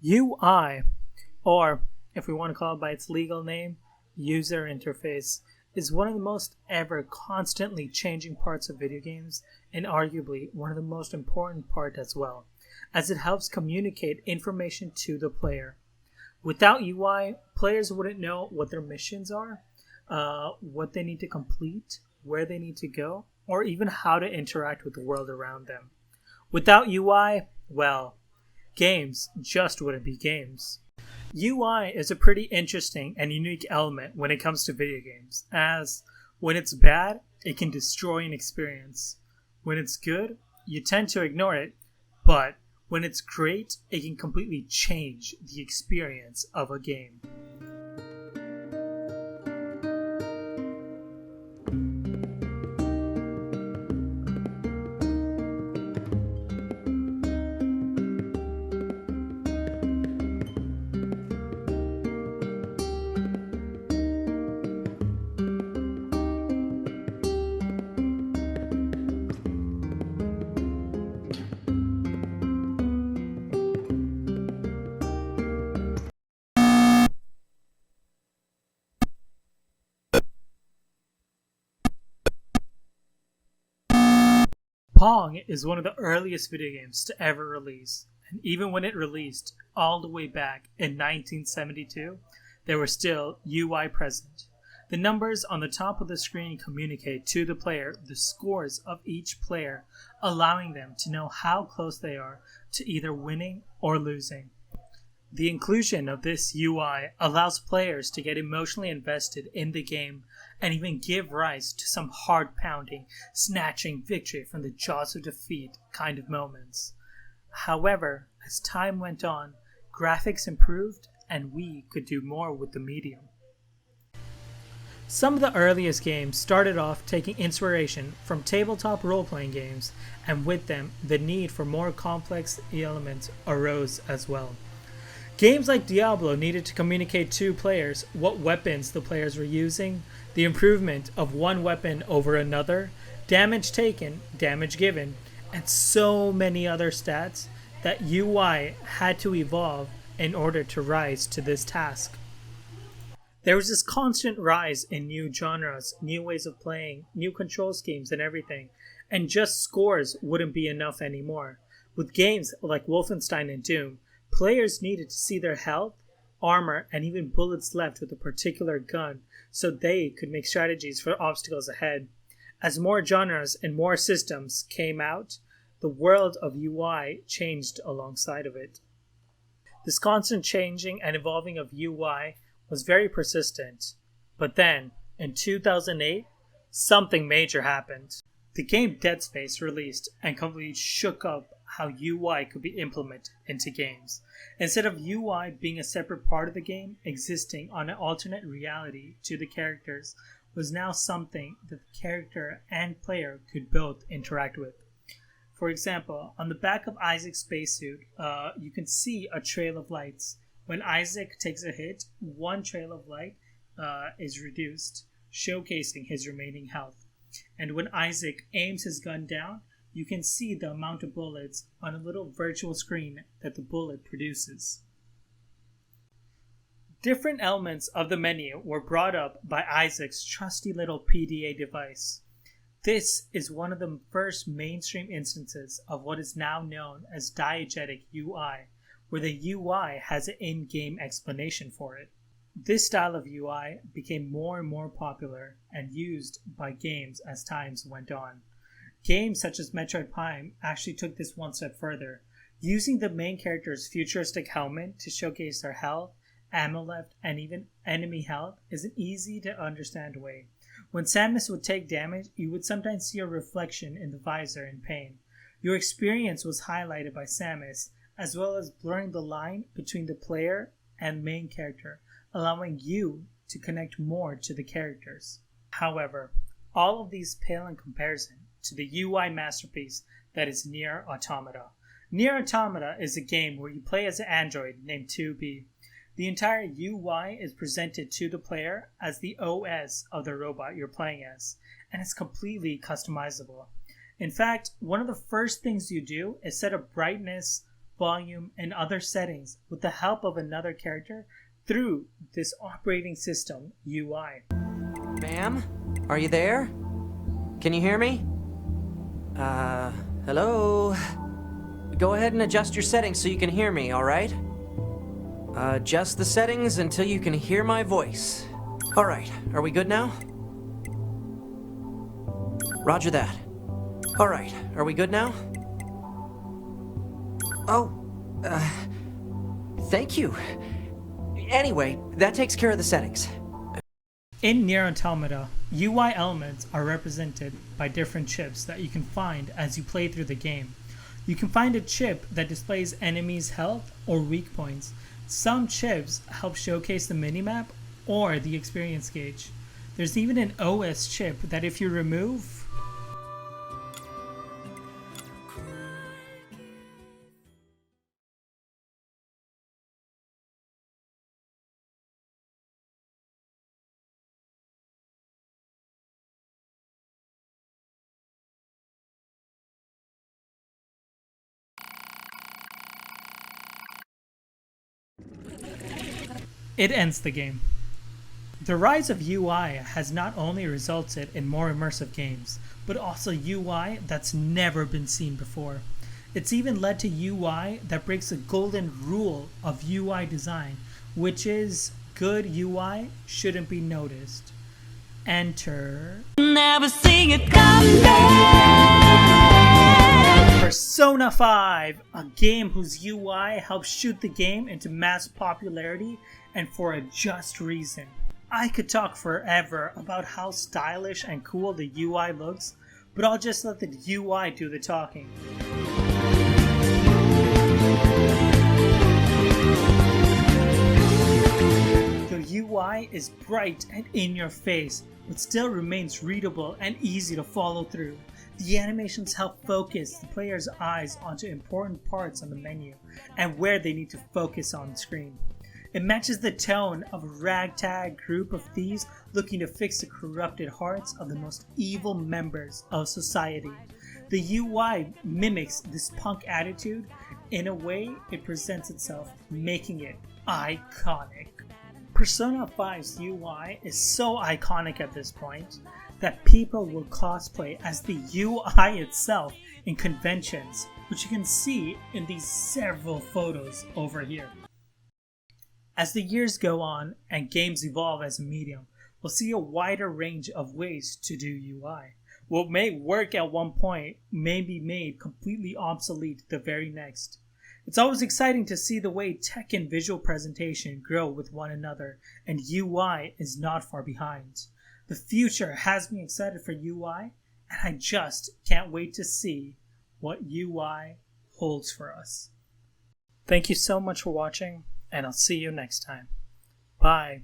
UI, or if we want to call it by its legal name, user interface, is one of the most ever constantly changing parts of video games and arguably one of the most important part as well, as it helps communicate information to the player. Without UI, players wouldn't know what their missions are, what they need to complete, where they need to go, or even how to interact with the world around them. Without UI, well, games just wouldn't be games. UI is a pretty interesting and unique element when it comes to video games, as when it's bad, it can destroy an experience. When it's good, you tend to ignore it, but when it's great, it can completely change the experience of a game. Pong is one of the earliest video games to ever release, and even when it released all the way back in 1972, there were still UI present. The numbers on the top of the screen communicate to the player the scores of each player, allowing them to know how close they are to either winning or losing. The inclusion of this UI allows players to get emotionally invested in the game and even give rise to some heart-pounding, snatching victory from the jaws of defeat kind of moments. However, as time went on, graphics improved and we could do more with the medium. Some of the earliest games started off taking inspiration from tabletop role-playing games, and with them, the need for more complex elements arose as well. Games like Diablo needed to communicate to players what weapons the players were using, the improvement of one weapon over another, damage taken, damage given, and so many other stats that UI had to evolve in order to rise to this task. There was this constant rise in new genres, new ways of playing, new control schemes and everything, and just scores wouldn't be enough anymore. With games like Wolfenstein and Doom, players needed to see their health, armor, and even bullets left with a particular gun so they could make strategies for obstacles ahead. As more genres and more systems came out, the world of UI changed alongside of it. This constant changing and evolving of UI was very persistent, but then, in 2008, something major happened. The game Dead Space released and completely shook up how UI could be implemented into games. Instead of UI being a separate part of the game, existing on an alternate reality to the characters was now something that the character and player could both interact with. For example, on the back of Isaac's spacesuit, you can see a trail of lights. When Isaac takes a hit, one trail of light is reduced, showcasing his remaining health. And when Isaac aims his gun down, you can see the amount of bullets on a little virtual screen that the bullet produces. Different elements of the menu were brought up by Isaac's trusty little PDA device. This is one of the first mainstream instances of what is now known as diegetic UI, where the UI has an in-game explanation for it. This style of UI became more and more popular and used by games as times went on. Games such as Metroid Prime actually took this one step further, using the main character's futuristic helmet to showcase their health, ammo left, and even enemy health is an easy to understand way. When Samus would take damage, you would sometimes see a reflection in the visor in pain. Your experience was highlighted by Samus, as well as blurring the line between the player and main character, allowing you to connect more to the characters. However, all of these pale in comparison to the UI masterpiece that is Nier Automata. Nier Automata is a game where you play as an android named 2B. The entire UI is presented to the player as the OS of the robot you're playing as, and it's completely customizable. In fact, one of the first things you do is set a brightness volume, and other settings with the help of another character through this operating system UI. Ma'am? Are you there? Can you hear me? Hello? Go ahead and adjust your settings so you can hear me, alright? Adjust the settings until you can hear my voice. Alright, are we good now? Roger that. Alright, are we good now? Oh, thank you. Anyway, that takes care of the settings. In Nier Automata, UI elements are represented by different chips that you can find as you play through the game. You can find a chip that displays enemies' health or weak points. Some chips help showcase the minimap or the experience gauge. There's even an OS chip that if you remove, it ends the game. The rise of UI has not only resulted in more immersive games, but also UI that's never been seen before. It's even led to UI that breaks the golden rule of UI design, which is good UI shouldn't be noticed. Enter Never see it come back. Persona 5, a game whose UI helps shoot the game into mass popularity and for a just reason. I could talk forever about how stylish and cool the UI looks, but I'll just let the UI do the talking. The UI is bright and in your face, but still remains readable and easy to follow through. The animations help focus the player's eyes onto important parts on the menu and where they need to focus on screen. It matches the tone of a ragtag group of thieves looking to fix the corrupted hearts of the most evil members of society. The UI mimics this punk attitude in a way it presents itself, making it iconic. Persona 5's UI is so iconic at this point that people will cosplay as the UI itself in conventions, which you can see in these several photos over here. As the years go on and games evolve as a medium, we'll see a wider range of ways to do UI. What may work at one point may be made completely obsolete the very next. It's always exciting to see the way tech and visual presentation grow with one another, and UI is not far behind. The future has me excited for UI, and I just can't wait to see what UI holds for us. Thank you so much for watching, and I'll see you next time. Bye.